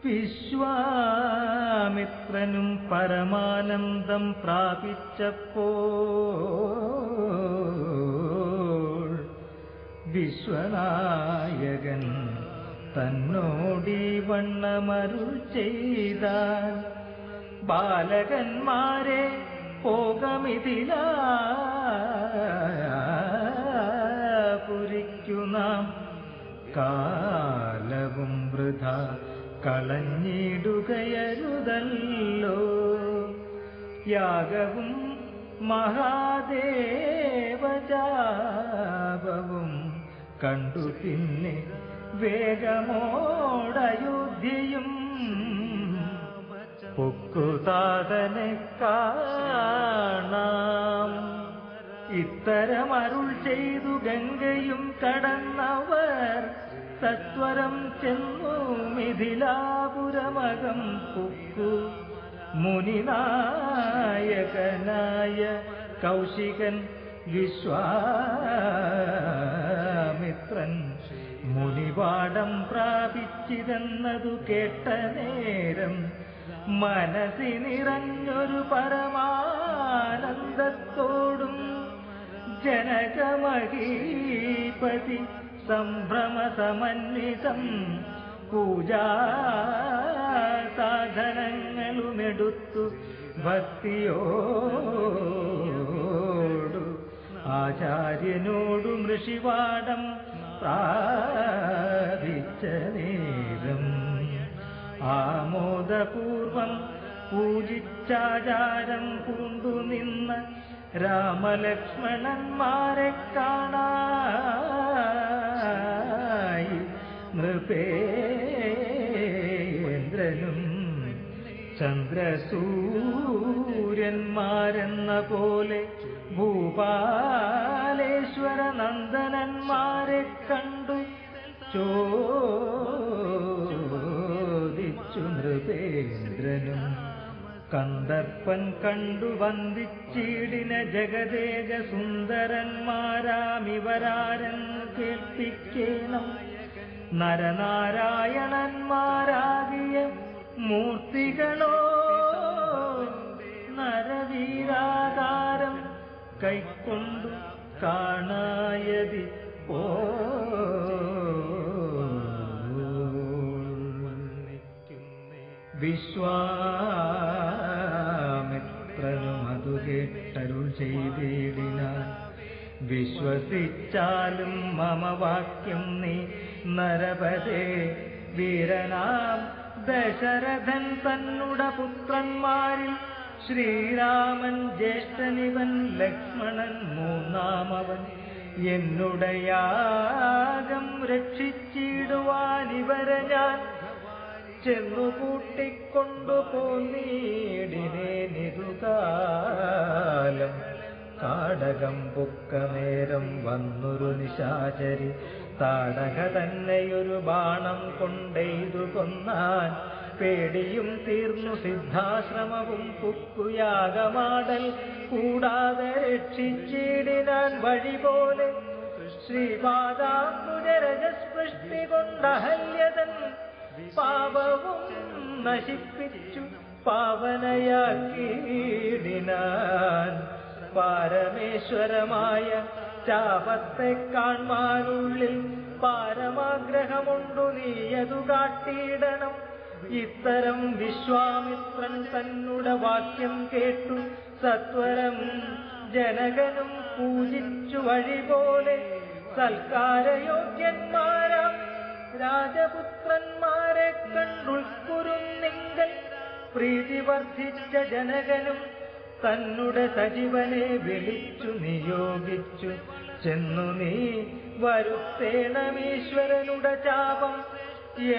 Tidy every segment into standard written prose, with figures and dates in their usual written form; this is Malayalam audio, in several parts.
വിശ്വാമിത്രനും പരമാനന്ദം പ്രാപിച്ചപ്പോൾ വിശ്വനായകൻ തന്നോടീ വണ്ണമരുൾ ചെയ്താൻ, ബാലകന്മാരെ പോകമിതിലാപുരിക്കു നാം കാലവും വൃഥ കളഞ്ഞിടുകയരുതല്ലോ. യാഗവും മഹാദേവജാപവും കണ്ടു പിന്നെ വേഗമോടയോധ്യയും പൊക്കുതാതനെ കാണാം. ഇത്തരമരുൾ ചെയ്തു ഗംഗയും കടന്നവർ സത്വരം ചെന്നു മിഥിലാപുരമകം പൊക്കു. മുനിനായകനായ കൗശികൻ വിശ്വാമിത്രൻ മുനിപാഠം പ്രാപിച്ചിരുന്നതു കേട്ട നേരം മനസ്സിനിറഞ്ഞൊരു പരമാനന്ദത്തോടും ജനകമഹീപതി സംഭ്രമസമന്വിതം പൂജാസാധനങ്ങളുമെടുത്തു ഭക്തിയോടു ആചാര്യനോടു ഋഷിവാടം പ്രാപിച്ച നേരം ആമോദപൂർവം പൂജിച്ചാചാരം പൂണ്ടുനിന്ന രാമലക്ഷ്മണന്മാരെ കാണായി നൃപേന്ദ്രനും ചന്ദ്രസൂര്യന്മാരെന്ന പോലെ ഭൂപാലേശ്വര നന്ദനന്മാരെ കണ്ടു ചോദിച്ചു നൃപേന്ദ്രനും. കന്ദർപ്പൻ കണ്ടു വന്ദിച്ചിടിന ജഗദേക സുന്ദരന്മാരാമിവരാരെന്ന് കേൾപ്പിക്കേണം. നരനാരായണന്മാരാകിയ മൂർത്തികളോ നരവീരാകാരം കൈക്കൊണ്ടു കാണായതി ഓ. വിശ്വാമിത്രനും അതു കേട്ടരുൾ ചെയ്തിടിനാൻ, വിശ്വസിച്ചാലും മമ വാക്യം നീ നരപതേ. വീരനാം ദശരഥൻ തന്നുട പുത്രന്മാരിൽ ശ്രീരാമൻ ജ്യേഷ്ഠനിവൻ, ലക്ഷ്മണൻ മൂന്നാമവൻ. എന്നുടയാകം രക്ഷിച്ചിടുവാനിവരെ ഞാൻ ചെന്നു കൂട്ടിക്കൊണ്ടു പോന്നീടിനേനിതുകാലം. കാടകം പൊക്ക നേരം വന്നൊരു നിശാചരി താടക തന്നെയൊരു ബാണം കൊണ്ടെയ്തു കൊന്നാൻ. പേടിയും തീർന്നു സിദ്ധാശ്രമവും പുക്കുയാഗമാടൽ കൂടാതെ രക്ഷിച്ചിടിനാൻ വഴി പോലെ. ശ്രീപാദാംബുജരജസ്പൃഷ്ടി കൊണ്ടഹല്യതൻ പാപവും നശിപ്പിച്ചു പാവനയാക്കിയിടിനാൻ. പാരമേശ്വരമായ ചാപത്തെ കാൺമാനുള്ളിൽ പാരമാഗ്രഹമുണ്ടു, നീയതു കാട്ടിയിടണം. ഇത്തരം വിശ്വാമിത്രൻ തന്നുട വാക്യം കേട്ടു സത്വരം ജനകനും പൂജിച്ചു വഴി പോലെ. സൽക്കാരയോഗ്യന്മാരാം രാജപുത്രന്മാരെ കണ്ടുൾക്കുരുന്നിങ്കൽ പ്രീതി വർദ്ധിച്ച ജനകനും തന്നുടെ സജീവനെ വിളിച്ചു നിയോഗിച്ചു. ചെന്നു നീ വരുത്തേണമീശ്വരനുട ചാപം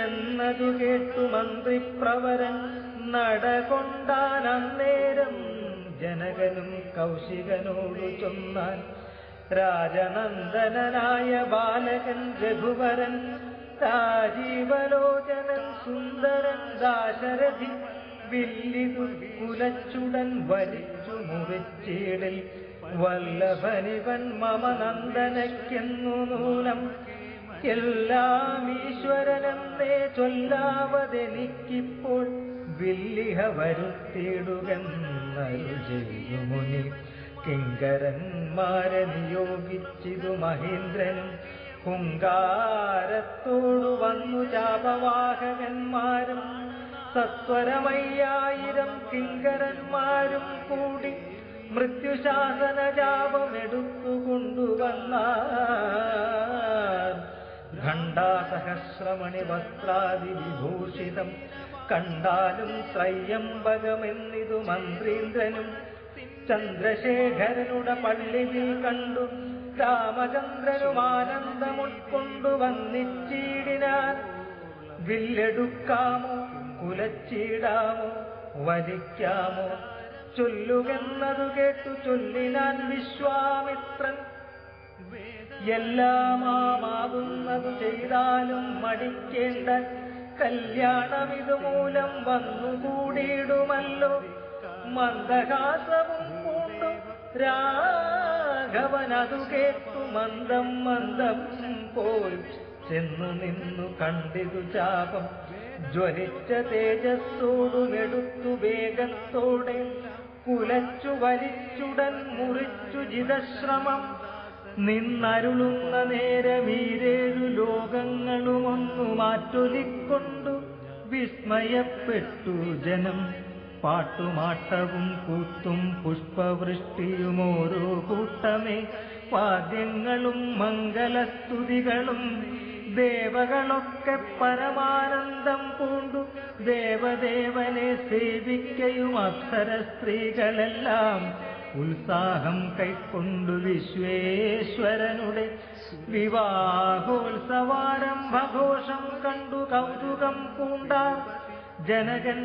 എന്നതു കേട്ടു മന്ത്രിപ്രവരൻ നടകൊണ്ടാൻ. അന്നേരം ജനകനും കൗശികനോടു ചൊന്നാൻ, രാജനന്ദനായ ബാലകൻ രഘുവരൻ, രാജീവലോചനൻ സുന്ദരൻ ദാശരഥി, വില്ലിതു കുലച്ചുടൻ വലിച്ചു മുറിച്ചിടിൽ. വല്ലഭനിവൻ മമ നന്ദനയ്ക്കെന്നു നൂനം എല്ലാം ഈശ്വരനെന്നേ ചൊല്ലാവതെനിക്കിപ്പോൾ വില്ലിഹ വരുത്തിയിടുകെന്നരുൾ ചെയ്തു മുനി. കിങ്കരന്മാരെ നിയോഗിച്ചിതു മഹേന്ദ്രനും ഹുങ്കാരത്തോടു വന്നു ചാപവാഹകന്മാരും സത്വരമയ്യായിരം കിങ്കരന്മാരും കൂടി മൃത്യുശാസന ജാപമെടുത്തുകൊണ്ടുവന്നാർ. ഖണ്ഡാസഹസ്രമണി വസ്ത്രാദി വിഭൂഷിതം കണ്ടാലും ത്രയ്യംബകമെന്നിതു മന്ത്രീന്ദ്രനും. ചന്ദ്രശേഖരനുടെ പള്ളിയിൽ കണ്ടു രാമചന്ദ്രനും ആനന്ദം ഉൾക്കൊണ്ടു വന്നിച്ചീടിനാൻ. വില്ലെടുക്കാമോ കുലച്ചീടാമോ വലിക്കാമോ ചൊല്ലുകെന്നതു കേട്ടു ചൊല്ലിനാൻ വിശ്വാമിത്രൻ. എല്ലാമാകുന്നതു ചെയ്താലും മടിക്കേണ്ട കല്യാണമിതുമൂലം വന്നുകൂടിയിടുമല്ലോ. മന്ദഹാസവും പൂണ്ടും രാഘവനതു കേട്ടു മന്ദം മന്ദം പോൽ ചെന്നു നിന്നു കണ്ടിതു ചാപം. ജ്വലിച്ച തേജസ്സോടുമെടുത്തു വേഗത്തോടെ കുലച്ചു വലിച്ചുടൻ മുറിച്ചു ജിതശ്രമം. നിന്നരുളുന്ന നേരമീരേഴു ലോകങ്ങളുമൊന്നു മാറ്റൊലിക്കൊണ്ടു വിസ്മയപ്പെട്ടു ജനം. പാട്ടുമാട്ടവും കൂത്തും പുഷ്പവൃഷ്ടിയും ഓരോ കൂട്ടമേ വാദ്യങ്ങളും മംഗലസ്തുതികളും. ദേവകളൊക്കെ പരമാനന്ദം പൂണ്ടു ദേവദേവനെ സേവിക്കയും അപ്സര സ്ത്രീകളെല്ലാം ഉത്സാഹം കൈക്കൊണ്ടു വിശ്വേശ്വരനുടെ വിവാഹോത്സവാരംഭഘോഷം കണ്ടു കൗതുകം പൂണ്ടാർ. ജനകൻ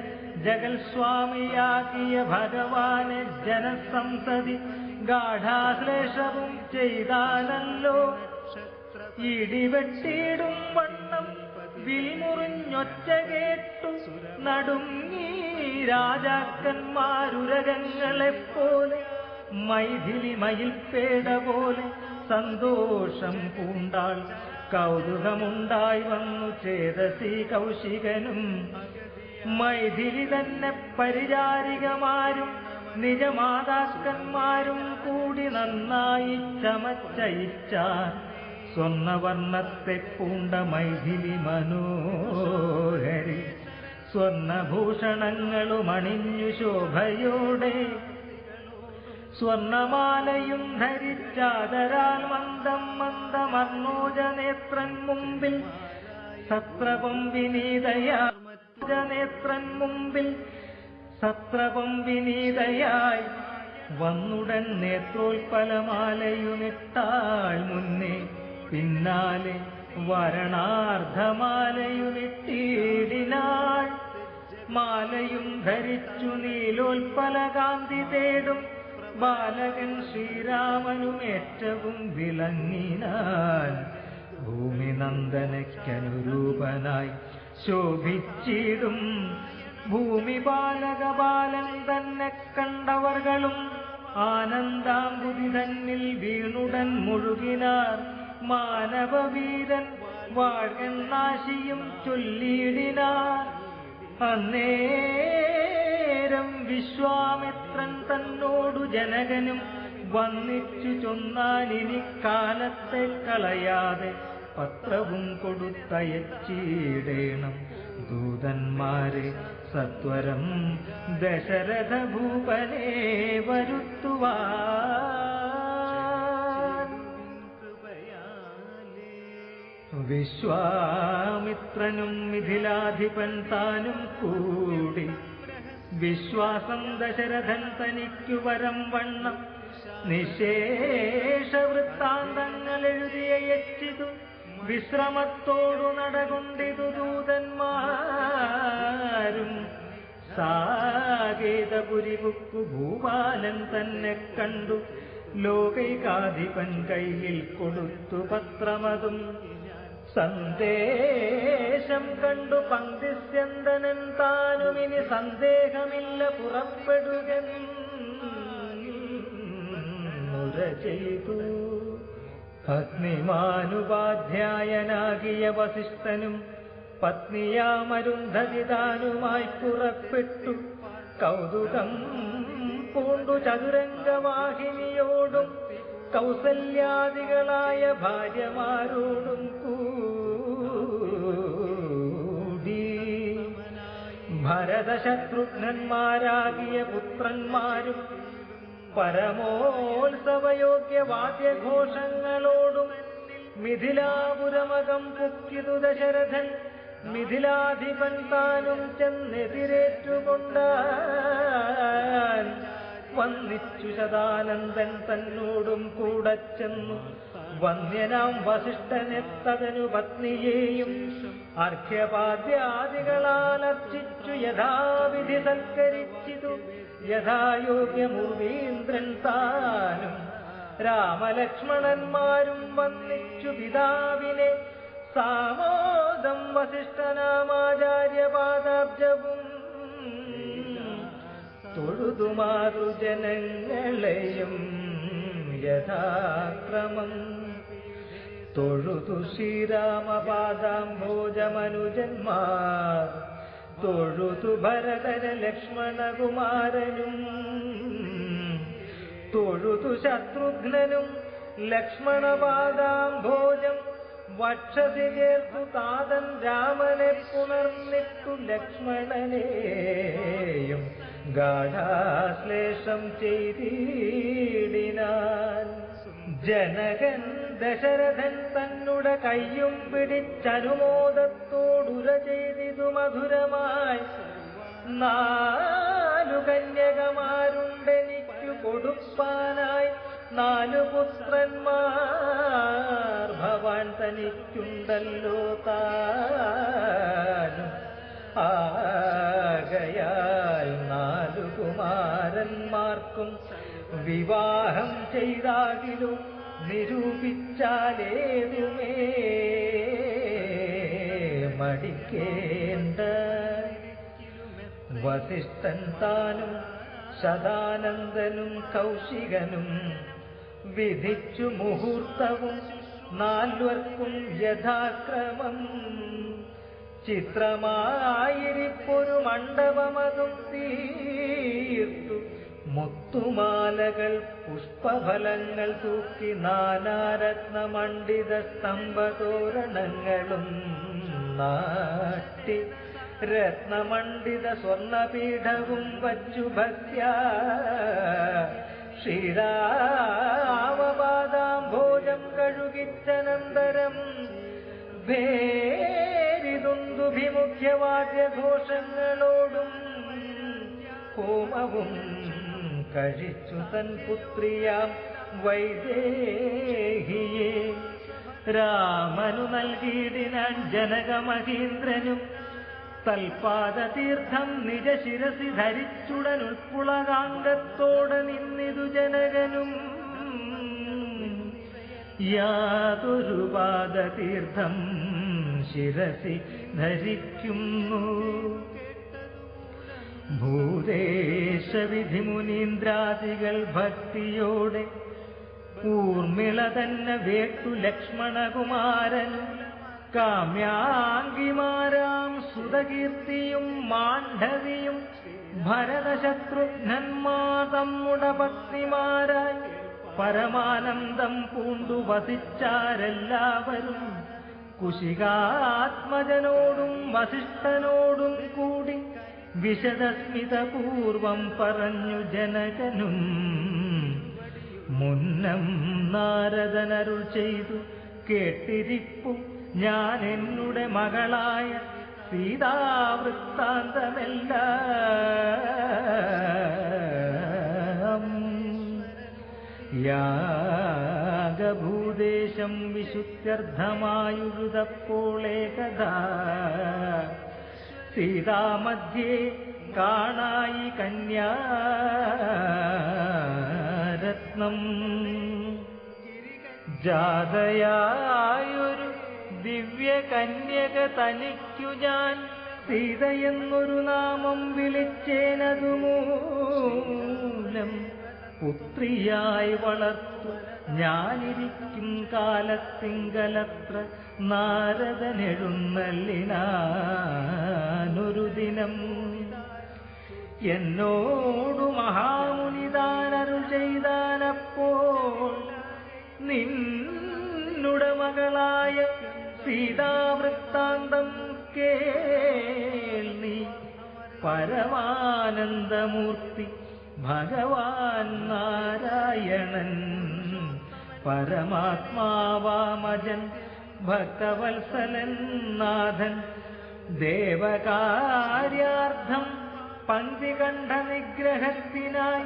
ജഗൽസ്വാമിയാക്കിയ ഭഗവാനെ ജനസംസതി ഗാഠാശ്ലേഷവും ചെയ്താലല്ലോ. ഇടിവെട്ടിയിടും വണ്ണം വിൽമുറിഞ്ഞൊച്ച കേട്ടു നടുങ്ങി രാജാക്കന്മാരുരകങ്ങളെപ്പോലെ. മൈഥിലി മയിൽപ്പേട പോലെ സന്തോഷം പൂണ്ടാൾ. കൗതുകമുണ്ടായി വന്നു ചേതസി കൗശികനും. മൈഥിലി തന്നെ പരിചാരികമാരും നിജമാതാക്കന്മാരും കൂടി നന്നായി ചമച്ചയിച്ചാൻ. സ്വർണവർണ്ണത്തെ പൂണ്ട മൈഥിലി മനോഹരി സ്വർണഭൂഷണങ്ങളും അണിഞ്ഞു ശോഭയോടെ. സ്വർണമാലയും ധരിച്ചാദരാൽ മന്ദം മന്ദമർണോജനേത്രൻ മുമ്പിൽ സത്രപം വിനീതയായി വന്നുടൻ നേത്രോൽപലമാലയുമിട്ടാൾ മുന്നേ. പിന്നാലെ വരണാർദ്ധമാലയുമിട്ടീടിനാൾ. മാലയും ധരിച്ചു നീലോൽപലകാന്തി തേടും ബാലകൻ ശ്രീരാമനും ഏറ്റവും വിളങ്ങിനാൻ. ഭൂമിനന്ദനയ്ക്കനുരൂപനായി ശോഭിച്ചിടും ഭൂമിപാലകബാലൻ തന്നെ കണ്ടവർകളും ആനന്ദാംബുധി തന്നിൽ വീണുടൻ മുഴുകിനാർ. മാനവവീരൻ വാഴ്കന്നാശിയും ചൊല്ലിയിടിനാർ. അന്നേരം വിശ്വാമിത്രൻ തന്നോടു ജനകനും വന്നിച്ചു ചൊന്നാനിനി കാലത്തെ കളയാതെ പത്രവും കൊടുത്തയച്ചിടേണം ദൂതന്മാരെ സത്വരം ദശരഥ ഭൂപനെ വരുത്തുവാൻ. വിശ്വാമിത്രനും മിഥിലാധിപൻ താനും കൂടി വിശ്വാസം ദശരഥൻ തനിക്കു വരം വണ്ണം നിശേഷ വൃത്താന്തങ്ങൾ എഴുതിയയച്ചിതു. വിശ്രമത്തോടു നടകൊണ്ടിതു ദൂതന്മാരും. സാകേതപുരിപുക്കു ഭൂപാലൻ തന്നെ കണ്ടു ലോകൈകാധിപൻ കയ്യിൽ കൊടുത്തു പത്രമതും. സന്ദേശം കണ്ടു പങ്ക്തിസ്യന്തനൻ താനുമിനി സന്ദേഹമില്ല പുറപ്പെടുകെന്നുര ചെയ്തു. അഗ്നിമാനുപാധ്യായനാകിയ വസിഷ്ഠനും പത്നിയാമരുന്ധതി താനുമായി പുറപ്പെട്ടു കൗതുകം പൂണ്ടു ചതുരംഗവാഹിനിയോടും കൗസല്യാദികളായ ഭാര്യമാരോടും കൂടി ഭരതശത്രുഘ്നന്മാരാകിയ പുത്രന്മാരും പരമോത്സവയോഗ്യ വാദ്യഘോഷങ്ങളോടും മിഥിലാപുരമകം പുക്കിതു ദശരഥൻ മിഥിലാധിപൻ താനും ചെന്നെതിരേറ്റുകൊണ്ടാൻ വന്നിച്ചു ശതാനന്ദൻ തന്നോടും കൂടെ ചെന്നു വന്യനാം വസിഷ്ഠനെത്തതനു പത്നിയെയും അർഘ്യപാദ്യാദികളാൽ അർച്ചിച്ചു യഥാവിധി സൽക്കരിച്ചിതു യഥായോഗ്യമുർവീന്ദ്രൻ താനും രാമലക്ഷ്മണന്മാരും വന്നിച്ചു പിതാവിനെ സാമോദം വസിഷ്ഠനാമാചാര്യപാദാബ്ജവും തൊഴുതു മാതൃജനങ്ങളെയും യഥാക്രമം തൊഴുതു ശ്രീരാമപാദാംഭോജമനുജന്മാർ തൊഴുതു ഭരതര ലക്ഷ്മണകുമാരനും തൊഴുതു ശത്രുഘ്നനും ലക്ഷ്മണപാദാംഭോജം വക്ഷസി ചേർത്തു താതൻ രാമനെ പുണർന്നിട്ടു ലക്ഷ്മണനെയും ഗാഢാശ്ലേഷം ചെയ്തിടിനാൻ ജനകൻ ദശരഥൻ തന്നുടെ കയ്യും പിടിച്ചനുമോദത്തോടുര ചെയ്തിതു മധുരമായി 4 കന്യകമാരുണ്ടെനിക്കു കൊടുപ്പാനായി 4 പുത്രന്മാർ ഭവാൻ തനിക്കുണ്ടല്ലോ താനും ആകയാൽ 4 കുമാരന്മാർക്കും വിവാഹം ചെയ്താകിലും നിരൂപിച്ചാലേതുമേ മടിക്കേണ്ട വസിഷ്ഠൻ താനും ശതാനന്ദനും കൗശികനും വിധിച്ചു മുഹൂർത്തവും 4 യഥാക്രമം ചിത്രമായിരിപ്പൊരു മണ്ഡപമതും തീർത്തു മുത്തുമാലകൾ പുഷ്പഫലങ്ങൾ തൂക്കി നാനാരത്നമണ്ഡിത സ്തംഭതോരണങ്ങളും നാട്ടി രത്നമണ്ഡിത സ്വർണപീഠവും വച്ചു ഭക്യ ശ്രീരാമപാദാംഭോജം കഴുകിച്ചനന്തരം ഭേരിതുന്ദുഭിമുഖ്യവാദ്യഘോഷങ്ങളോടും ഹോമവും കഴിച്ചു തൻ പുത്രിയാം വൈദേഹിയെ രാമനു നൽകിയിടിനാൻ ജനകമഹീന്ദ്രനും തൽപാദതീർത്ഥം നിജ ശിരസി ധരിച്ചുടൻ ഉൾപ്പുളകാംഗത്തോടെ നിന്നിതു ജനകനും യാതൊരു പാദതീർത്ഥം ശിരസി ധരിക്കുന്നു ഭൂതേശവിധിമുനീന്ദ്രാദികൾ ഭക്തിയോടെ ഊർമിള തന്നെ വേട്ടു ലക്ഷ്മണകുമാരനും കാമ്യാംഗിമാരാം സുതകീർത്തിയും മാണ്ഡവിയും ഭരതശത്രുഘ്നന്മാർ തമ്മുടെ പത്നിമാരായി പരമാനന്ദം പൂണ്ടു വസിച്ചാരെല്ലാവരും കുശികാത്മജനോടും വസിഷ്ഠനോടും കൂടി വിശദസ്മിതപൂർവം പറഞ്ഞു ജനകനും മുന്നം നാരദനരുൾ ചെയ്തു കേട്ടിരിപ്പു ഞാൻ എന്നുടെ മകളായ സീതാവൃത്താന്തമെല്ലാം യാഗഭൂദേശം വിശുദ്ധ്യർത്ഥമായുഴുതപ്പോളേകഥാ സീതാമധ്യേ കാണായി കന്യാരത്നം ജാതയായൊരു ദിവ്യകന്യക തനിക്കു ഞാൻ സീതയെന്നൊരു നാമം വിളിച്ചേനതുമൂലം പുത്രിയായി വളർത്തു ഞാനിരിക്കും കാലത്തിങ്കലത്ര നാരദനെഴുന്നള്ളിനാനൊരു ദിനം. എന്നോടു മഹാമുനിതാനരുൾ ചെയ്താനപ്പോൾ, നിന്നുടെ മകളായ സീതാവൃത്താന്തം കേൾ നീ. പരമാനന്ദമൂർത്തി ഭഗവാൻ നാരായണൻ, പരമാത്മാവാമജൻ ഭക്തവത്സലൻ നാഥൻ, ദേവകാര്യാർത്ഥം പങ്ക്തികണ്ഠ നിഗ്രഹത്തിനായി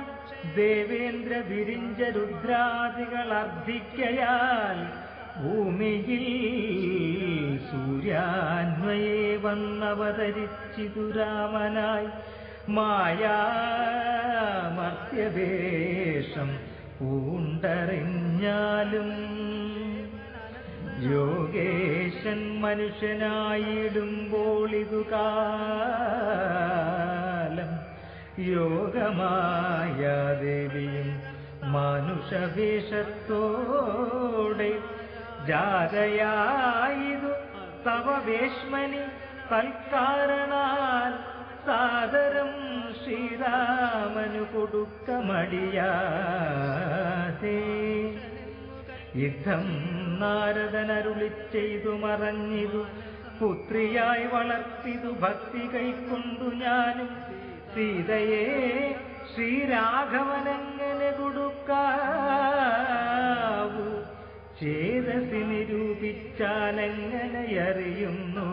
ദേവേന്ദ്ര വിരിഞ്ച രുദ്രാദികൾ അർദ്ധിക്കയാൽ ഭൂമിയിൽ സൂര്യാന്വയെ വന്നവതരിച്ചിതു രാമനായി. മായാമർത്യവേഷം പൂണ്ടറിഞ്ഞാലും യോഗേശൻ മനുഷ്യനായിടുമ്പോൾ ഇതു കാലം, യോഗമായാദേവിയും മാനുഷവേഷത്തോടെ ജാതയായിതു തവ വേശ്മനി തൽക്കാരണാൽ സാദരം ശ്രീരാമനു കൊടുക്കമടിയാതെ. യുദ്ധം നാരദനരുളി ചെയ്തു മറഞ്ഞിതു, പുത്രിയായി വളർത്തിതു ഭക്തി കൈക്കൊണ്ടു ഞാനും. സീതയെ ശ്രീരാഘവനെങ്ങനെ കൊടുക്കാവൂ, ചേതസി നിരൂപിച്ചാലെങ്ങനെയറിയുന്നു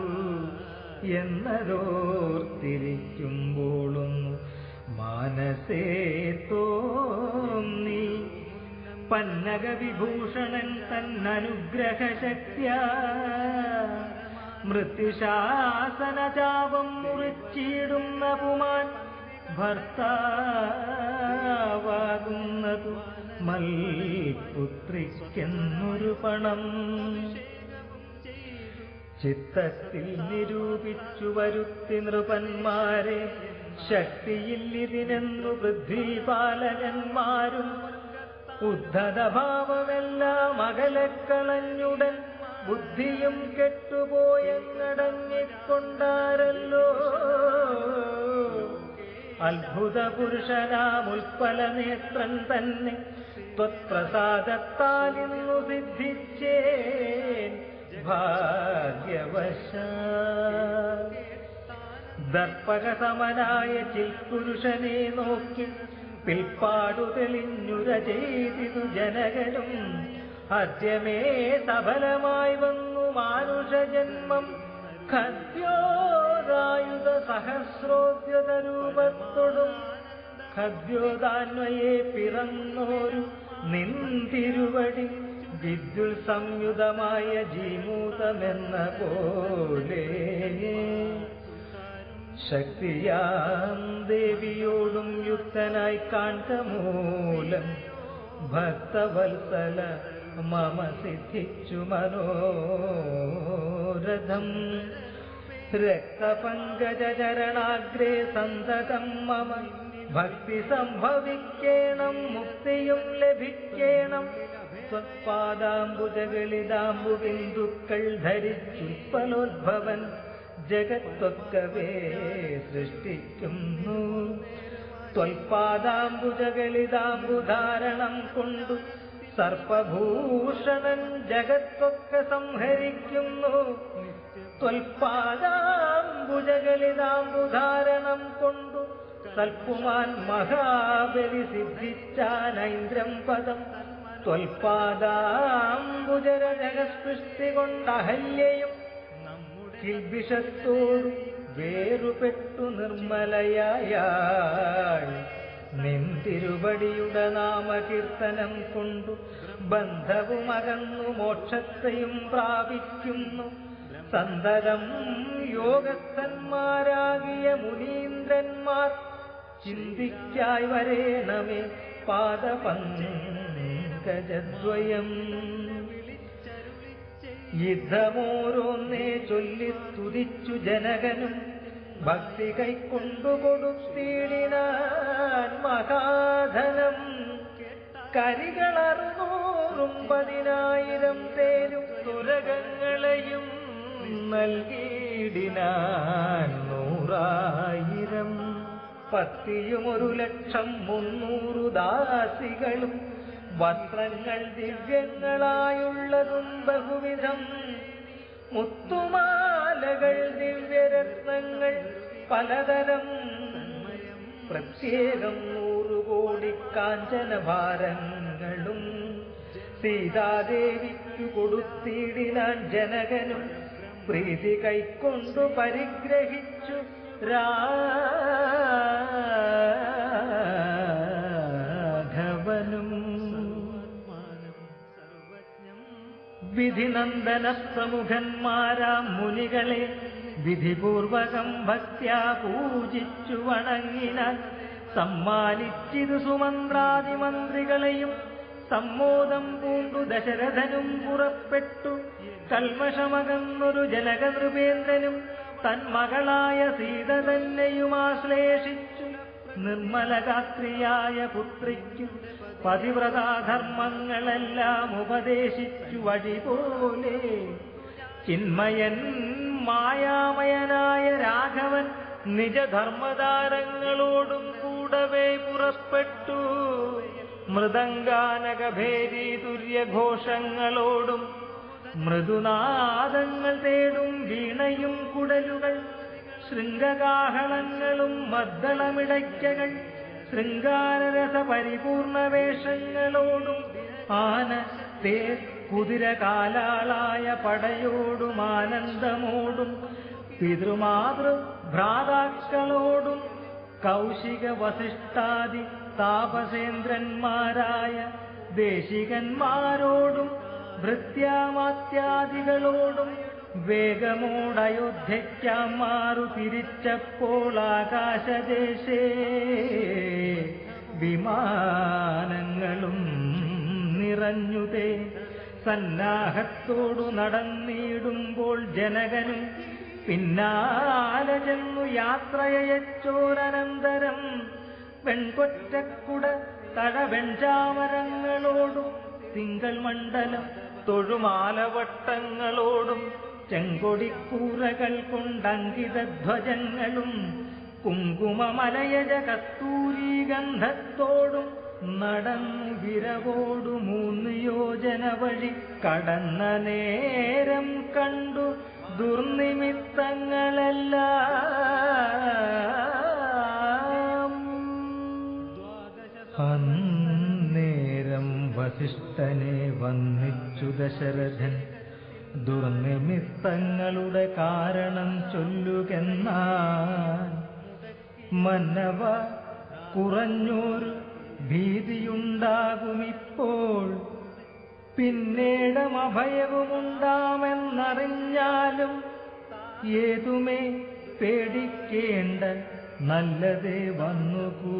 എന്നതോർത്തിരിക്കുമ്പോളൊന്നു മാനസേ തോന്നി. പന്നക വിഭൂഷണൻ തന്നനുഗ്രഹശക്തിയാ മൃത്യുശാസനചാപം മുറിച്ചിടുന്ന പുമാൻ ഭർത്താവാകുന്നതു മൽപുത്രിക്കെന്നൊരു പണം. ചിത്തത്തിൽ നിരൂപിച്ചു വരുത്തി നൃപന്മാരെ, ശക്തിയില്ലിതിനെന്നു പൃഥ്വിപാലകന്മാരും. ഉദ്ധതഭാവമെല്ലാം അകലക്കളഞ്ഞുടൻ ബുദ്ധിയും കെട്ടുപോയെന്നടങ്ങിക്കൊണ്ടാരല്ലോ. അത്ഭുത പുരുഷനാമുൽപ്പല നേത്രൻ തന്നെ ത്വത്പ്രസാദത്താലിന്നു സിദ്ധിച്ചേൻ ഭാഗ്യവശാൽ. ദർപ്പകസമനായ ചിൽപുരുഷനെ നോക്കി പിൽപ്പാടു തെളിഞ്ഞുര ചെയ്തിതു ജനകനും. അദ്യമേ സഫലമായി വന്നു മാനുഷജന്മം, ഖദ്യോദായുധ സഹസ്രോദ്യത രൂപത്തോടും ഖദ്യോദാന്വയെ പിറന്നോരു നിന്തിരുവടി വിദ്യുൽ സംയുതമായ ജീമൂതമെന്ന പോലെ. ശക്തിയാം ദേവിയോടും യുക്തനായി കാൺക മൂലം ഭക്തവത്സല മമ സിദ്ധിച്ചു മനോരഥം. രക്തപങ്കജചരണാഗ്രേ സന്തതം മമ ഭക്തി സംഭവിക്കേണം, മുക്തിയും ലഭിക്കേണം. ത്വത്പാദാംബുജകളിതാംബുബിന്ദുക്കൾ ധരിച്ചുൽപ്പലോദ്ഭവൻ ജഗത്തൊക്കവേ സൃഷ്ടിക്കുന്നു. ത്വൽപാദാംബുജകളിതാംബുധാരണം കൊണ്ടു സർപ്പഭൂഷണൻ ജഗത്തൊക്കെ സംഹരിക്കുന്നു. ത്വൽപാദാംബുജകളിതാംബുധാരണം കൊണ്ടു സൽപുമാൻ മഹാബലി സിദ്ധിച്ചാനൈന്ദ്രം പദം. ത്വൽപാദാംബുജര ജഗസൃഷ്ടി കൊണ്ടഹല്യയും കിൽബിഷത്തോടു വേറുപെട്ടു നിർമ്മലയായാൾ. നിന്തിരുവടിയുടെ നാമകീർത്തനം കൊണ്ടു ബന്ധവുമകന്നു മോക്ഷത്തെയും പ്രാപിക്കുന്നു. സന്തതം യോഗസ്ഥന്മാരാകിയ മുനീന്ദ്രന്മാർ ചിന്തിക്കായി വരേണമേ പാദപങ്കജദ്വയം. യുദ്ധമോരോന്നേ ചൊല്ലി സ്തുതിച്ചു ജനകനും ഭക്തി കൈക്കൊണ്ടു കൊടുത്തിടിനാൻ മഹാധനം. കരികളറുനൂറും 10,000 തേരും തുരകങ്ങളെയും നൽകിയിടിനാൻ 100,000. പത്തിയും 1,300,000 ദാസികളും വസ്ത്രങ്ങൾ ദിവ്യങ്ങളായുള്ളതും ബഹുവിധം. മുത്തുമാലകൾ ദിവ്യരത്നങ്ങൾ പലതരം. പ്രത്യേകം 100 കോടി കാഞ്ചനഭാരങ്ങളും സീതാദേവിക്കു കൊടുത്തിടിനാൻ ജനകനും. പ്രീതി കൈക്കൊണ്ടു പരിഗ്രഹിച്ചു രാഘവനും. വിധിനന്ദന പ്രമുഖന്മാരാം മുനികളെ വിധിപൂർവകം ഭക്ത്യാ പൂജിച്ചു വണങ്ങിനാൽ സമ്മാനിച്ചിരു സുമന്ത്രാദിമന്ത്രികളെയും. സമ്മോദം പൂണ്ടു ദശരഥനും പുറപ്പെട്ടു. കൽമഷമകന്നൊരു ജനകനൃപേന്ദ്രനും തന്മകളായ സീത തന്നെയും ആശ്ലേഷിച്ചു. നിർമ്മലഗാത്രിയായ പുത്രിക്കു പതിവ്രതാധർമ്മങ്ങളെല്ലാം ഉപദേശിച്ചു വഴിപോലെ. ചിന്മയൻ മായാമയനായ രാഘവൻ നിജധർമ്മതാരങ്ങളോടും കൂടവേ പുറപ്പെട്ടു. മൃദംഗാനകഭേരി തുര്യഘോഷങ്ങളോടും മൃദുനാദങ്ങൾ തേടും വീണയും കുടലുകൾ ശൃംഗകാഹളങ്ങളും മദ്ദളമിടയ്ക്കകൾ ശൃംഗാരരസ പരിപൂർണ വേഷങ്ങളോടും ആന തേർ കുതിര കാലാളായ പടയോടും ആനന്ദമോടും പിതൃമാതൃ ഭ്രാതാക്കളോടും കൗശിക വസിഷ്ഠാദി താപസേന്ദ്രന്മാരായ ദേശികന്മാരോടും ഭൃത്യാമാത്യാദികളോടും വേഗമോടയോധ്യയ്ക്കാം മാറു തിരിച്ചപ്പോൾ ആകാശദേശേ വിമാനങ്ങളും നിറഞ്ഞുതേ. സന്നാഹത്തോടു നടന്നിടുമ്പോൾ ജനകനും പിന്നാലെ ചെന്നു യാത്രയച്ചോരനന്തരം വെൺകൊറ്റക്കുട തടവെൺചാമരങ്ങളോടും തിങ്കൾ മണ്ഡലം തൊഴുമാലവട്ടങ്ങളോടും ചെങ്കൊടിക്കൂറകൾ കൊണ്ടങ്കിതധ്വജങ്ങളും കുങ്കുമമലയജ കസ്തൂരി ഗന്ധത്തോടും നടന്നു വിരവോടു 3 യോജന വഴി കടന്ന നേരം കണ്ടു ദുർനിമിത്തങ്ങളെല്ലാം. അന്നേരം വസിഷ്ഠനെ വന്ദിച്ചു ദശരഥൻ. ദുർനിമിത്തങ്ങളുടെ കാരണം ചൊല്ലുകെന്നാൽ മന്നവ കുറഞ്ഞൊരു ഭീതിയുണ്ടാകുമിപ്പോൾ. പിന്നീടും അഭയവുമുണ്ടാമെന്നറിഞ്ഞാലും ഏതുമേ പേടിക്കേണ്ട നല്ലതേ വന്നുകൂടൂ.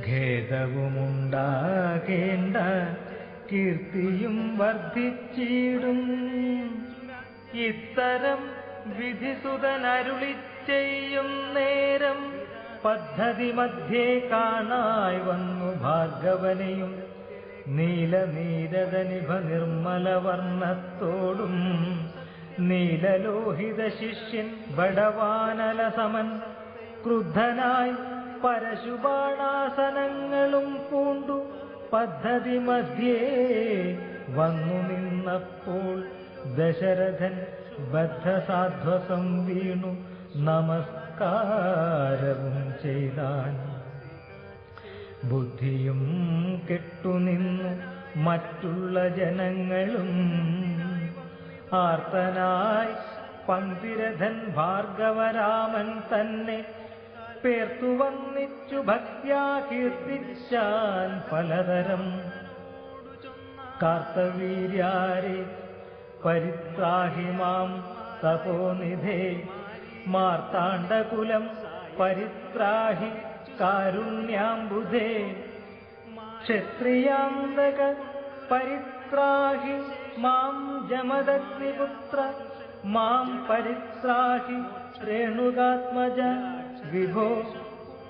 ഖേദവുമുണ്ടാകേണ്ട കീർത്തിയും വർദ്ധിച്ചിടും. ഇത്തരം വിധിസുതനരുളി ചെയ്യും നേരം പദ്ധതി മധ്യേ കാണായി വന്നു ഭാർഗവനെയും നീലനീരദനിഭ നിർമ്മലവർണ്ണത്തോടും നീലലോഹിത ശിഷ്യൻ ബടവാനലസമൻ ക്രുദ്ധനായി പരശുബാണാസനങ്ങളും പൂണ്ടു പദ്ധതി മധ്യേ വന്നു നിന്നപ്പോൾ ദശരഥൻ ബദ്ധസാധ്വസം വീണു നമസ്കാരവും ചെയ്താൻ. ബുദ്ധിയും കെട്ടുനിന്നു മറ്റുള്ള ജനങ്ങളും ആർത്തനായി പങ്ക്തിരഥൻ ഭാർഗവരാമൻ തന്നെ പേർത്തു വന്നിച്ചു ഭക്ത്യാ കീർത്തിച്ചാൻ പലതരം. കാർത്തവീര്യാരെ പരിത്രാഹി മാം തപോനിധേ മാർത്താണ്ഡകുലം പരിത്രാഹി കാരുണ്യാംബുധേ ക്ഷത്രിയാന്തക പരിത്രാഹി മാം ജമദഗ്നിപുത്ര മാം പരിത്രാഹി രേണുകാത്മജ വിഭോ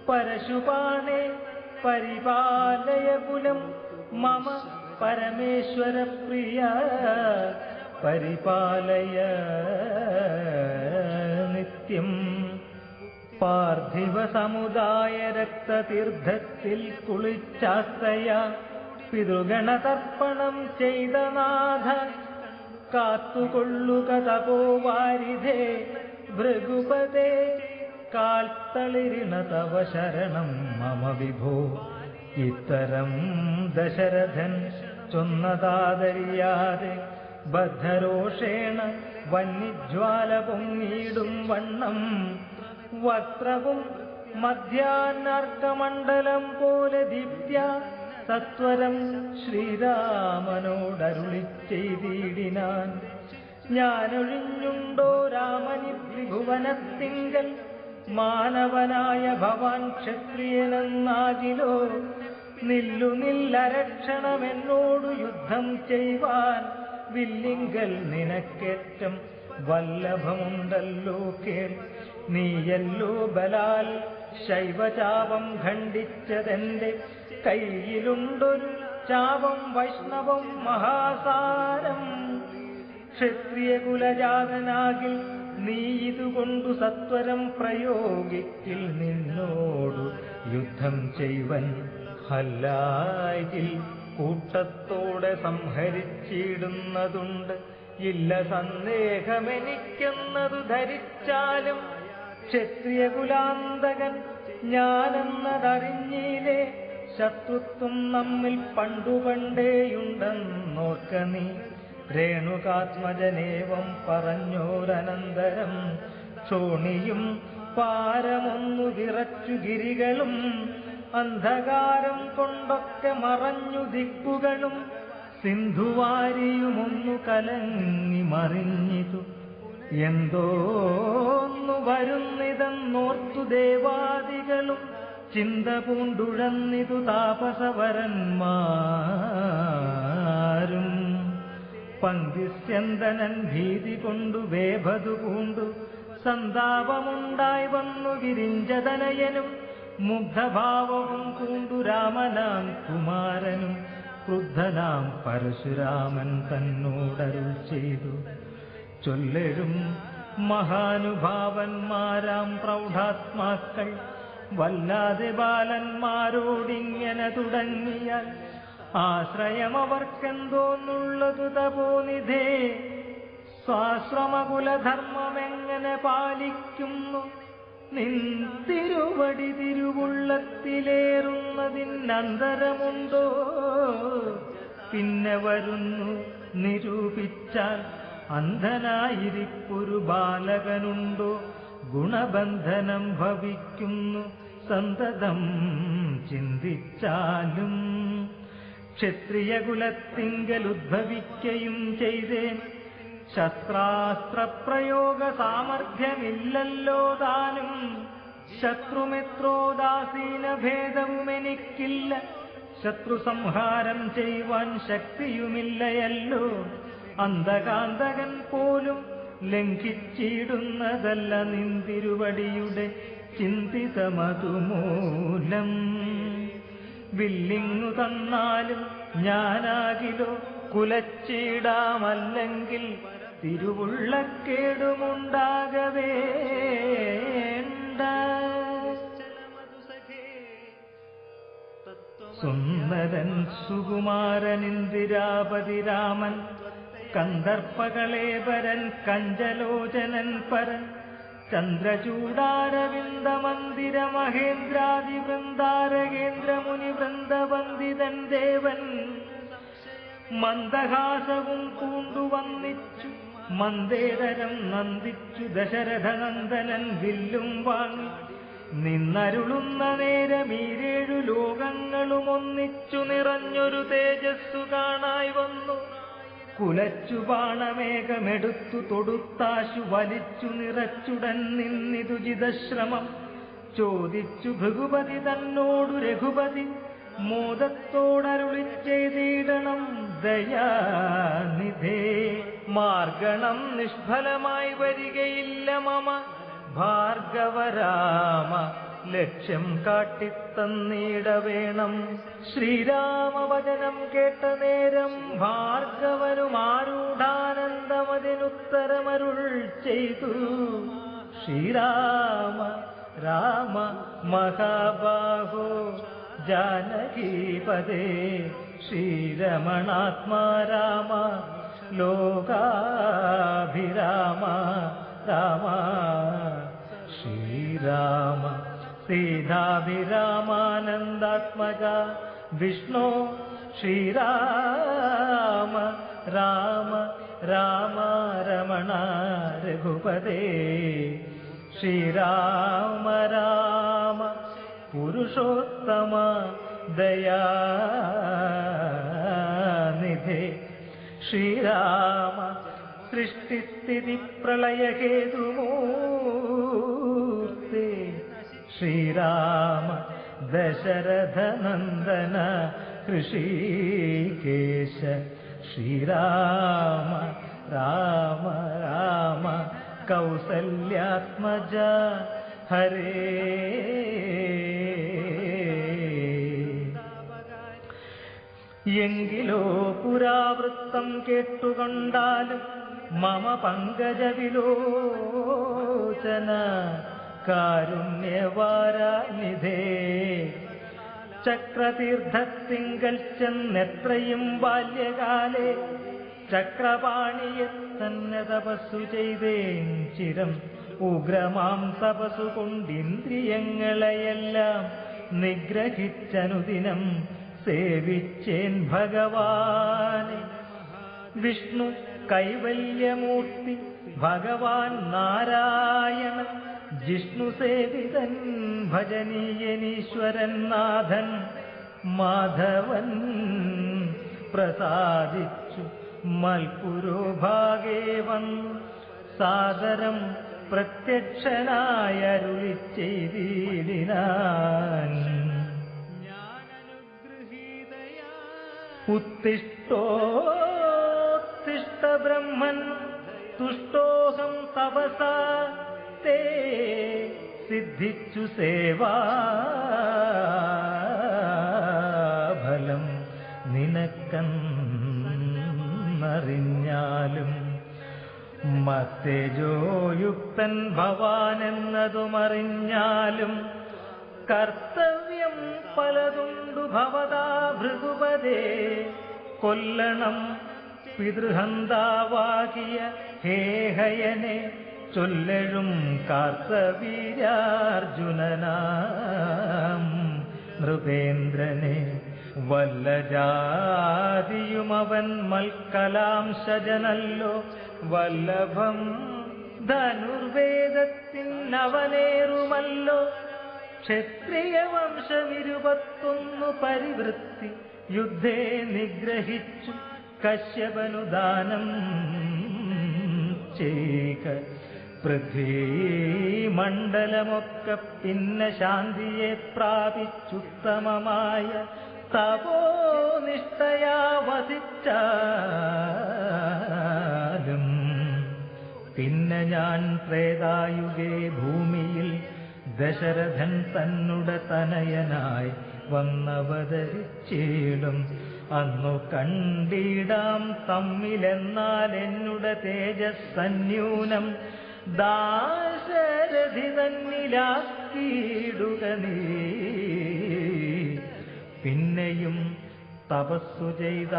പരശുപാണേ പരിപാലയ കുലം മമ പരമേശ്വര പ്രിയ പരിപാലയ നിത്യം. പാർത്ഥിവ സമുദായ രക്തതീർത്ഥത്തിൽ കുളിച്ചാസ്തയ പിതൃഗണതർപ്പണം ചെയ്ത നാഥ കാത്തുകൊള്ളുക തപോവാരിധേ ഭൃഗുപദേ കാൽത്തളിരിണ തവ ശരണം മമ വിഭോ. ഇത്തരം ദശരഥൻ ചൊന്നതാദരിയാതെ ബദ്ധരോഷേണ വന്യജ്വാല പൊങ്ങിയിടും വണ്ണം വക്രവും മധ്യാഹ്നാർക്കമണ്ഡലം പോലെ ദിവ്യ സത്വരം ശ്രീരാമനോടരുളി ചെയ്തിടിനാൻ. ഞാനൊഴിഞ്ഞുണ്ടോ രാമനി ത്രിഭുവനത്തിങ്കൽ മാനവനായ ഭവാൻ ക്ഷത്രിയനെന്നാകിലോ നില്ലരക്ഷണമെന്നോടു യുദ്ധം ചെയ്യുവാൻ വില്ലിങ്കൽ നിനക്കേറ്റം വല്ലഭമുണ്ടല്ലോ കേൾ. നീയല്ലോ ബലാൽ ശൈവചാപം ഖണ്ഡിച്ചതെന്റെ കയ്യിലുണ്ടൊരു ചാപം വൈഷ്ണവം മഹാസാരം. ക്ഷത്രിയ കുലജാതനാകിൽ നീ ഇതുകൊണ്ടു സത്വരം പ്രയോഗിക്കിൽ നിന്നോടു യുദ്ധം ചെയ്വൻ. ഹല്ലായിൽ കൂട്ടത്തോടെ സംഹരിച്ചിടുന്നതുണ്ട് ഇല്ല സന്ദേഹമെനിക്കെന്നതു ധരിച്ചാലും. ക്ഷത്രിയ കുലാന്തകൻ ഞാനെന്നതറിഞ്ഞില്ലേ ശത്രുത്വം നമ്മിൽ പണ്ടുപണ്ടേയുണ്ടെന്നോർക്ക നീ. രേണുകാത്മജനേവം പറഞ്ഞോരനന്തരം ക്ഷോണിയും പാരമൊന്നു വിറച്ചു ഗിരികളും അന്ധകാരം കൊണ്ടൊക്കെ മറഞ്ഞു ദിക്കുകളും സിന്ധുവാരിയുമൊന്നു കലങ്ങി മറിഞ്ഞിതു. എന്തോന്നു വരുന്നിതെന്നോർത്തു ദേവാദികളും ചിന്ത പൂണ്ടുഴന്നിതു താപസവരന്മാരും. പങ്ക്തിസ്യന്തനൻ ഭീതി കൊണ്ടു വേഭതു പൂണ്ടു സന്താപമുണ്ടായി വന്നു വിരിഞ്ചതനയനും മുഗ്ധഭാവവും പൂണ്ടു രാമനാം കുമാരനും. ക്രുദ്ധനാം പരശുരാമൻ തന്നോടരുൾ ചെയ്തു ചൊല്ലഴും മഹാനുഭാവന്മാരാം പ്രൗഢാത്മാക്കൾ വല്ലാതെ ബാലന്മാരോടിങ്ങനെ തുടങ്ങിയാൽ ആശ്രയം അവർക്കെന്തോന്നുള്ളതു തപോനിധേ. സ്വാശ്രമകുലധർമ്മമെങ്ങനെ പാലിക്കുന്നു നിൻ തിരുവടി തിരുവുള്ളത്തിലേറുന്നതിനന്തരമുണ്ടോ. പിന്നെ വരുന്നു നിരൂപിച്ചാൽ അന്ധനായിരിപ്പൊരു ബാലകനുണ്ടോ. ഗുണബന്ധനം ഭവിക്കുന്നു സന്തതം ചിന്തിച്ചാലും. ക്ഷത്രിയകുലത്തിങ്കൽ ഉദ്ഭവിക്കയും ചെയ്തേൻ ശസ്ത്രാസ്ത്രപ്രയോഗ സാമർഥ്യമില്ലല്ലോ താനും. ശത്രുമിത്രോദാസീന ഭേദവുമെനിക്കില്ല ശത്രുസംഹാരം ചെയ്യുവാൻ ശക്തിയുമില്ലയല്ലോ. അന്ധകാന്തകൻ പോലും ലംഘിച്ചിടുന്നതല്ല നിന്തിരുവടിയുടെ ചിന്തിതമതുമൂലം. വില്ലിങ്ങു തന്നാലും ഞാനാകിലോ കുലച്ചിടാമല്ലെങ്കിൽ തിരുവുള്ളക്കേടുമുണ്ടാകവേണ്ട. സുന്ദരൻ സുകുമാരനിന്ദിരാപതി രാമൻ കന്ദർപ്പകളേപരൻ കഞ്ചലോചനൻ പരൻ ചന്ദ്രചൂടാരവിന്ദ മന്ദിര മഹേന്ദ്രാദി വൃന്ദാരകേന്ദ്ര മുനി വൃന്ദവന്ദിതൻ ദേവൻ. മന്ദഹാസവും പൂണ്ടുവന്നിച്ചു മന്ദേതരം നന്ദിച്ചു ദശരഥനന്ദനൻ വില്ലും വാങ്ങി നിന്നരുളുന്ന നേരമീരേഴു ലോകങ്ങളും ഒന്നിച്ചു നിറഞ്ഞൊരു തേജസ്സു കാണായി വന്നു. കുലച്ചു ബാണമേഘമെടുത്തു തൊടുത്താശു വലിച്ചു നിറച്ചുടൻ നിന്നിതു ജിതശ്രമം. ചോദിച്ചു ഭൃഗുപതി തന്നോടു രഘുപതി മോദത്തോടരുളി ചെയ്തിടണം ദയാനിധേ. മാർഗണം നിഷ്ഫലമായി വരികയില്ല മമ ഭാർഗവരാമ ലക്ഷ്യം കാട്ടിത്തന്നീടവേണം. ശ്രീരാമവചനം കേട്ട നേരം ഭാർഗവനുമാരൂഢാനന്ദമതിനുത്തരമരുൾ ചെയ്തു. ശ്രീരാമ രാമ മഹാബാഹോ ജാനകീപദേ ശ്രീരമണാത്മാ രാമ ലോകാഭിരാമ രാമ. ശ്രീരാമ സീതാഭിരാമാനന്ദാത്മജ വിഷ്ണു ശ്രീരാമ രാമ രാമ രമണ രഘുപതേ. ശ്രീരാമ രാമ പുരുഷോത്തമ ദയാനിധേ. ശ്രീരാമ സൃഷ്ടിസ്ഥിതി പ്രളയഹേതുമൂർത്തേ. ശ്രീരാമ ദശരഥനന്ദന ഹൃഷീകേശ. ശ്രീരാമ രാമ രാമ കൗസല്യാത്മജ ഹരേ. എങ്കിലോ പുരാവൃത്തം കേട്ടുകൊണ്ടാലും മമ പങ്കജവിലോചന കാരുണ്യവാരാനിധേ. ചക്രതീർത്ഥത്തിങ്കൽ ചെന്നെത്രയും ബാല്യകാലേ ചക്രപാണിയെ തന്നെ തപസ്സു ചെയ്തേൻ ചിരം. ഉഗ്രമാം തപസ്സു കൊണ്ടിന്ദ്രിയങ്ങളെയെല്ലാം നിഗ്രഹിച്ചനുദിനം സേവിച്ചേൻ ഭഗവാനെ. വിഷ്ണു കൈവല്യമൂർത്തി ഭഗവാൻ നാരായണ ജിഷ്ണു സേവിതൻ ഭജനീയനീശ്വരൻ നാഥൻ മാധവൻ പ്രസാദിച്ചു മൽപുരോഭാഗേ വന്നു സാദരം പ്രത്യക്ഷനായ അരുളി ചെയ്തിടിനാൻ. ഉത്തിഷ്ഠോത്തിഷ്ഠ ബ്രഹ്മൻ തുഷ്ടോഹം തപസാ തേ സിദ്ധിച്ചു സേവാഫലം നിനക്കെന്നറിഞ്ഞാലും. മത്തേജോയുക്തൻ ഭവാനെന്നതുമറിഞ്ഞാലും കർത്തവ്യം പലതുണ്ടു ഭവതാ ഭൃഗുപദേ. കൊല്ലണം പിതൃഹന്താവാകിയ ഹേഹയനെ ചൊല്ലഴും കാർത്തവീര്യാർജുനനാം നൃപേന്ദ്രനെ. വല്ലജാതിയുമവൻ മൽക്കലാംശജനല്ലോ വല്ലഭം ധനുർവേദത്തിനവനേറുമല്ലോ. ക്ഷത്രിയ വംശമിരുപത്തൊന്നു പരിവൃത്തി യുദ്ധേ നിഗ്രഹിച്ചു കശ്യപനുദാനം ചെയ്ക. പൃഥ്വീമണ്ഡലമൊക്കെ പിന്നെ ശാന്തിയെ പ്രാപിച്ചുത്തമമായ തപോനിഷ്ഠയാ വസിച്ചാലും പിന്നെ ഞാൻ ത്രേതായുഗേ ഭൂമിയിൽ ദശരഥൻ തന്നുടെ തനയനായി വന്നവതരിച്ചിടും. അന്നു കണ്ടിടാം തമ്മിലെന്നാൽ എന്നുടെ തേജസ്സന്യൂനം ദാശരഥി തന്നിലാക്കിയിടുക നീ. പിന്നെയും തപസ്സു ചെയ്ത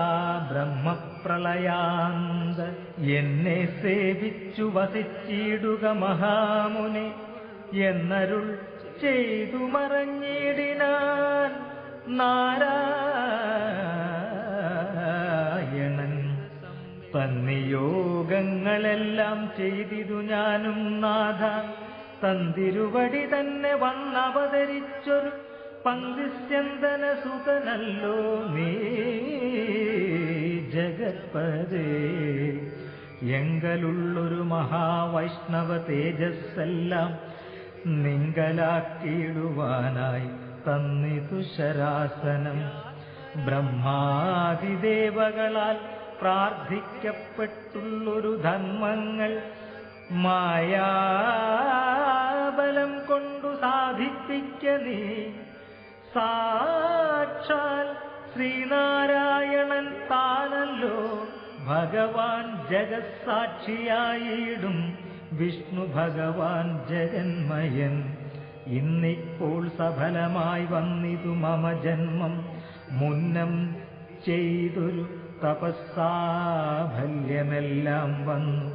ബ്രഹ്മപ്രളയാന്ത എന്നെ സേവിച്ചു വസിച്ചിടുക മഹാമുനി എന്നരുൾ ചെയ്തു മറഞ്ഞിടിനാൻ നാരായണൻ. തന്നിയോഗങ്ങളെല്ലാം ചെയ്തിതു ഞാനും നാഥ. തന്തിരുവടി തന്നെ വന്നവതരിച്ചൊരു പങ്ക്തിസ്യന്തന സുതനല്ലോ നീ ജഗത്പദേ. എങ്കലുള്ളൊരു മഹാവൈഷ്ണവ തേജസ്സെല്ലാം നിങ്കലാക്കിയിടുവാനായി തന്നിതു ശരാസനം. ബ്രഹ്മാദിദേവകളാൽ പ്രാർത്ഥിക്കപ്പെട്ടുള്ളൊരു ധർമ്മങ്ങൾ മായാബലം കൊണ്ടു സാധിപ്പിക്ക നീ സാക്ഷാൽ ശ്രീനാരായണൻ താനല്ലോ ഭഗവാൻ ജഗത്സാക്ഷിയായിടും വിഷ്ണു ഭഗവാൻ ജഗന്മയൻ. ഇന്നിപ്പോൾ സഫലമായി വന്നിതു മമ ജന്മം, മുന്നം ചെയ്തൊരു തപസ്സാഫല്യമെല്ലാം വന്നു.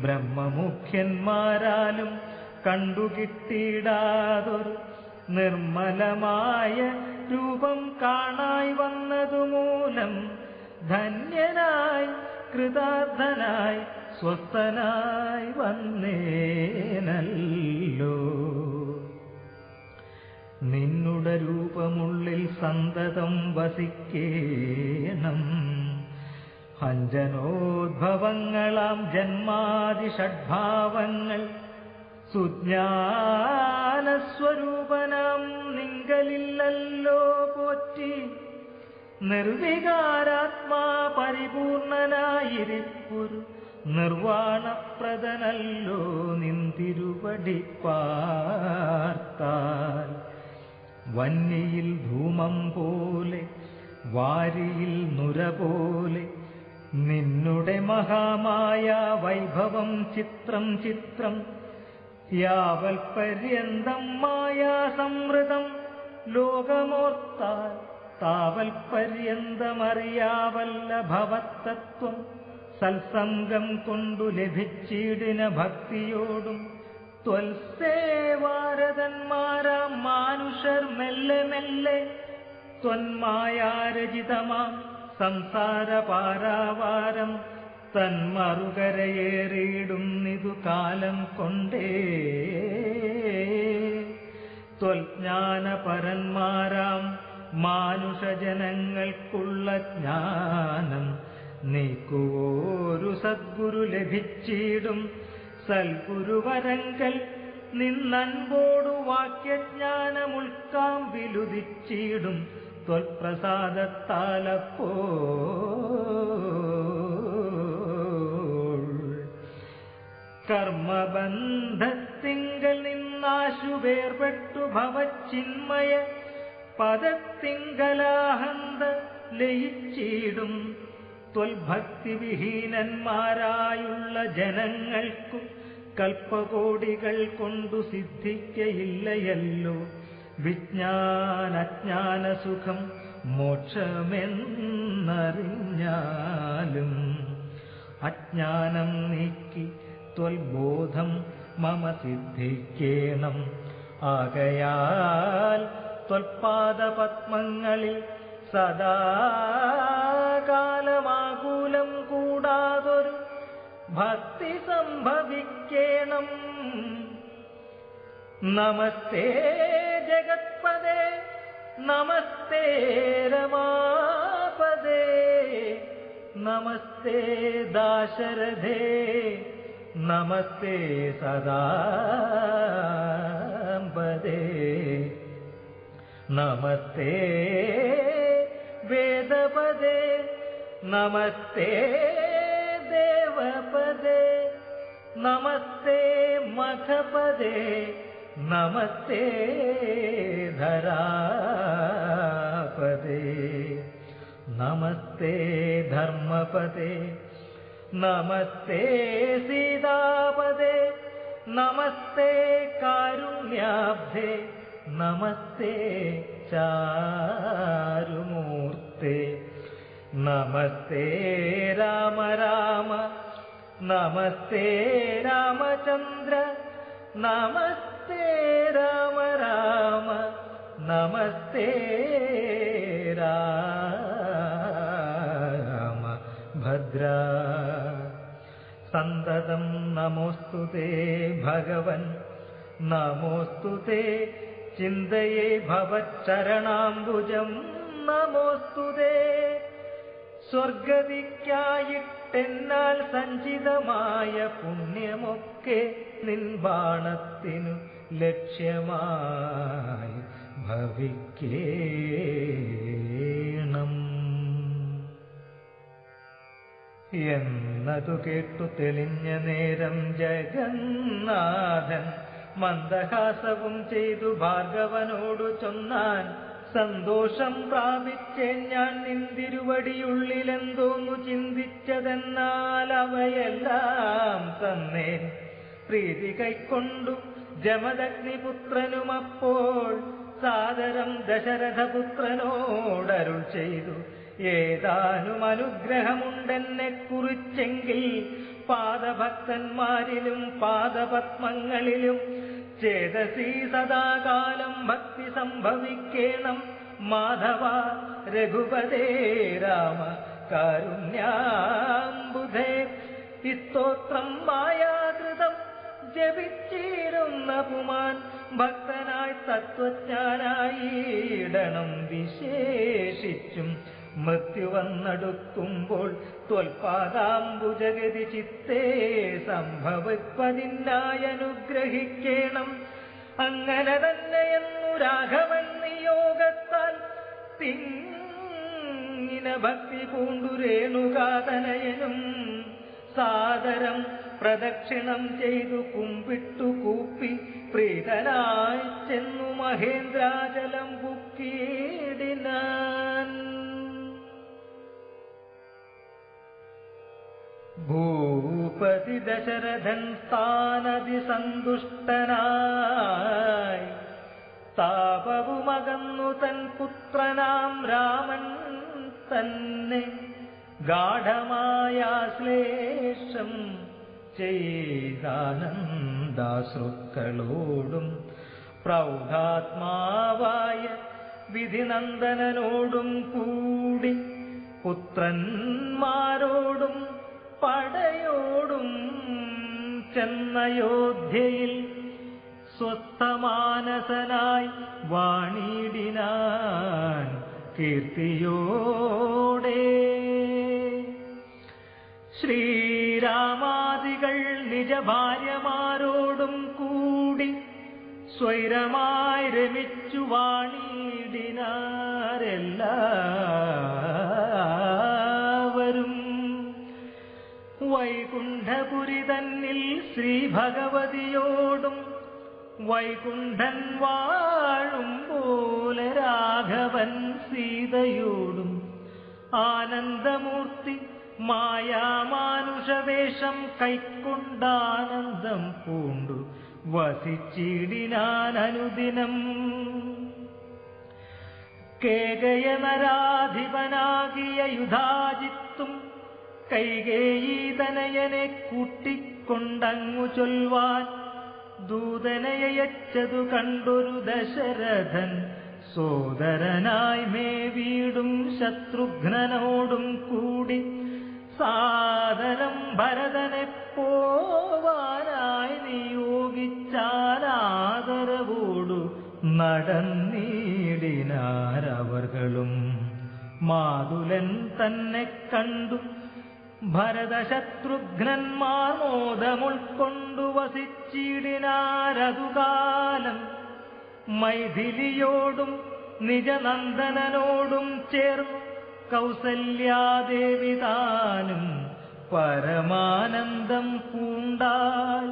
ബ്രഹ്മമുഖ്യന്മാരാലും കണ്ടുകിട്ടിയിടാതൊരു നിർമ്മലമായ രൂപം കാണായി വന്നതുമൂലം ധന്യനായി കൃതാർത്ഥനായി സ്വസ്ഥനായി വന്നേനല്ലോ. നിന്നുടെ രൂപമുള്ളിൽ സന്തതം വസിക്കേണം. അഞ്ജനോദ്ഭവങ്ങളാം ജന്മാദി ഷഡ്ഭാവങ്ങൾ സുജ്ഞാനസ്വരൂപനാം നിങ്കലില്ലല്ലോ പോറ്റി. നിർവികാരാത്മാ പരിപൂർണനായിരിപ്പുരു നിർവാണപ്രദനല്ലോ നിന്തിരുവടി പാർത്താൽ. വന്യയിൽ ധൂമം പോലെ വാരിയിൽ നുര പോലെ നിന്നുടെ മഹാമായ വൈഭവം ചിത്രം ചിത്രം. യാവൽ പര്യന്തം മായാസംവൃതം ലോകമോർത്താൽ താവൽ പര്യന്തമറിയാവല്ല ഭവത്തത്വം. സത്സംഗം കൊണ്ടു ലഭിച്ചിടിന ഭക്തിയോടും ത്വൽസേവാരതന്മാരാം മാനുഷർ മെല്ലെ മെല്ലെ ത്വന്മായാരചിതമാം സംസാര പാരാവാരം തന്മറുകരയേറിയിടുന്നിതു കാലം കൊണ്ടേ. ത്വൽജ്ഞാനപരന്മാരാം മാനുഷജനങ്ങൾക്കുള്ള ജ്ഞാനം നീക്കുവോരു സദ്ഗുരു ലഭിച്ചിടും. സൽഗുരുവരങ്കൽ നിന്നൻപോടു വാക്യജ്ഞാനമുൾക്കാം വിലുദിച്ചിടും ത്വൽപ്രസാദത്താലപ്പോൾ. കർമ്മബന്ധത്തിങ്കൽ നിന്നാശു വേർപെട്ടു ഭവച്ചിന്മയ പദത്തിങ്കലാഹന്ത ലയിച്ചിടും. ത്വൽഭക്തിവിഹീനന്മാരായുള്ള ജനങ്ങൾക്കു കൽപ്പകോടികൾ കൊണ്ടു സിദ്ധിക്കയില്ലയല്ലോ വിജ്ഞാനജ്ഞാനസുഖം മോക്ഷമെന്നറിഞ്ഞാലും. അജ്ഞാനം നീക്കി ത്വൽബോധം മമ സിദ്ധിക്കേണം. ആകയാൽ ത്വൽപാദപത്മങ്ങളിൽ സദാകാലമാകൂലം കൂടാതൊരു ഭക്തി സംഭവിക്കേണം. നമസ്തേ ജഗത്പദേ നമസ്തേ രമാപദേ നമസ്തേ ദാശരഥേ നമസ്തേ സദാംബദേ നമസ്തേ വേദപദേ നമസ്തേ ദേവപദേ നമസ്തേ മഖപദേ നമസ്തേ ധരാപദേ നമസ്തേ ധർമ്മപദേ നമസ്തേ സീതാപദേ നമസ്തേ കാരുണ്യാബ്ധേ നമസ്തേ ചാരുമൂർത്തേ നമസ്തേ രാമ രാമ നമസ്തേ രാമചന്ദ്ര നമസ്തേ രാമ രാമ നമസ്തേ രാമ ഭദ്ര. സന്തതം നമോസ്തുതേ ഭഗവൻ നമോസ്തുതേ ചിന്തയേ ഭവച്ചരണാംബുജം നമോസ്തുതേ. സ്വർഗതിക്കായിട്ടെന്നാൽ സഞ്ചിതമായ പുണ്യമൊക്കെ നിൻ ബാണത്തിനു ലക്ഷ്യമായി ഭവിക്കേണം എന്നതു കേട്ടു തെളിഞ്ഞ നേരം ജഗന്നാഥൻ മന്ദഹാസവും ചെയ്തു ഭാർഗവനോടു ചൊന്നാൻ, സന്തോഷം പ്രാപിച്ചേൻ ഞാൻ നിന്തിരുവടിയുള്ളിലെന്തോന്നു ചിന്തിച്ചതെന്നാൽ അവയെല്ലാം തന്നേൻ. പ്രീതി കൈക്കൊണ്ടു ജമദഗ്നിപുത്രനുമപ്പോൾ സാദരം ദശരഥപുത്രനോടരുൾ ചെയ്തു, ഏതാനും അനുഗ്രഹമുണ്ടെന്നെ കുറിച്ചെങ്കിൽ പാദഭക്തന്മാരിലും പാദപത്മങ്ങളിലും ചേതസി സദാകാലം ഭക്തി സംഭവിക്കേണം. മാധവ രഘുപതേ രാമ കാരുണ്യാംബുധേ, ഈ സ്തോത്രം മായാകൃതം ജപിച്ചിരുന്ന പുമാൻ ഭക്തനായി തത്വജ്ഞാനായിടണം. വിശേഷിച്ചും മൃത്യു വന്നടുക്കുമ്പോൾ ത്വൽപാദാംബുജഗതി ചിത്തേ സംഭവിപ്പതിനായി അനുഗ്രഹിക്കേണം. അങ്ങനെ തന്നെയെന്നു രാഘവൻ നിയോഗത്താൽ തിങ്ങിന ഭക്തി പൂണ്ടു രേണുകാതനയനും സാദരം പ്രദക്ഷിണം ചെയ്തു കുമ്പിട്ടു കൂപ്പി പ്രീതനായി ചെന്നു മഹേന്ദ്രാചലം പുക്കിയിടിനാൻ. ഭൂപതി ദശരഥൻ സ്ഥാനതി സന്തുഷ്ടനായി താപവുമകന്നു തൻ പുത്രനാം രാമൻ തന്നെ ഗാഢമായാശ്ലേഷം ചെയ്താനന്ദാശ്രുക്കളോടും പ്രൗഢാത്മാവായ വിധിനന്ദനോടും കൂടി പുത്രന്മാരോടും പടയോടും ചെന്നയോധ്യയിൽ സ്വസ്ഥമാനസനായി വാണിടിനാൻ കീർത്തിയോടെ. ശ്രീരാമാദികൾ നിജഭാര്യമാരോടും കൂടി സ്വൈരമായി രമിച്ചു വാണിടിനാരെല്ലാവരും. വൈകുണ്ഠപുരി തന്നിൽ ശ്രീഭഗവതിയോടും വൈകുണ്ഠൻ വാഴും പോലെ രാഘവൻ സീതയോടും ആനന്ദമൂർത്തി മായാമാനുഷവേഷം കൈക്കൊണ്ടാനന്ദം പൂണ്ടു വസിച്ചിടിനാൻ അനുദിനം. കേകയനരാധിപനാകിയ യുധാജിത്തും കൈകേയീതനയനെ കൂട്ടിക്കൊണ്ടങ്ങു ചൊൽവാൻ ദൂതനയച്ചതു കണ്ടൊരു ദശരഥൻ സോദരനായി മേവീടും ശത്രുഘ്നനോടും കൂടി സാദരം ഭരതനെ പോവാനായി നിയോഗിച്ചാലാദരവോടു നടന്നിടിനാരവർകളും. മാതുലൻ തന്നെ കണ്ടു ഭരതശത്രുഘ്നന്മാർ മോദമുൾക്കൊണ്ടു വസിച്ചിടിനാരതുകാലം. മൈഥിലിയോടും നിജനന്ദനോടും ചേർന്നു കൗസല്യാദേവി താനും പരമാനന്ദം പൂണ്ടാൽ.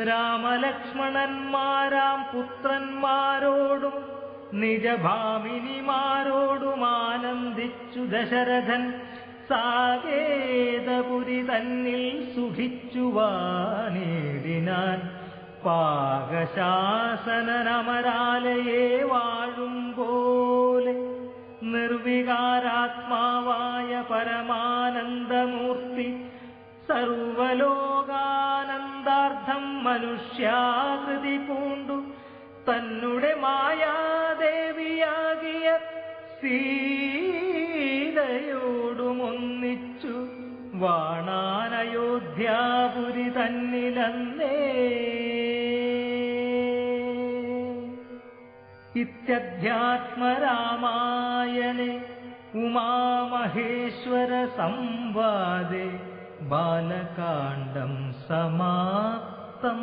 രാമലക്ഷ്മണന്മാരാം പുത്രന്മാരോടും നിജഭാമിനിമാരോടും ആനന്ദിച്ചു ദശരഥൻ സാകേതപുരി തന്നിൽ സുഖിച്ചു വാണിടിനാൻ. പാകശാസനമരാലയെ വാഴും പോലെ നിർവികാരാത്മാവായ പരമാനന്ദമൂർത്തി സർവലോകാനന്ദാർത്ഥം മനുഷ്യാകൃതി പൂണ്ടു തന്നെ മായാദേവിയാകിയ സീതയോടുമൊന്നിച്ചു വാണാനയോധ്യാപുരി തന്നിലന്നേ. ഇത്യധ്യാത്മരാമായണേ ഉമാമഹേശ്വര സംവാദേ ബാലകാണ്ഡം സമാപ്തം.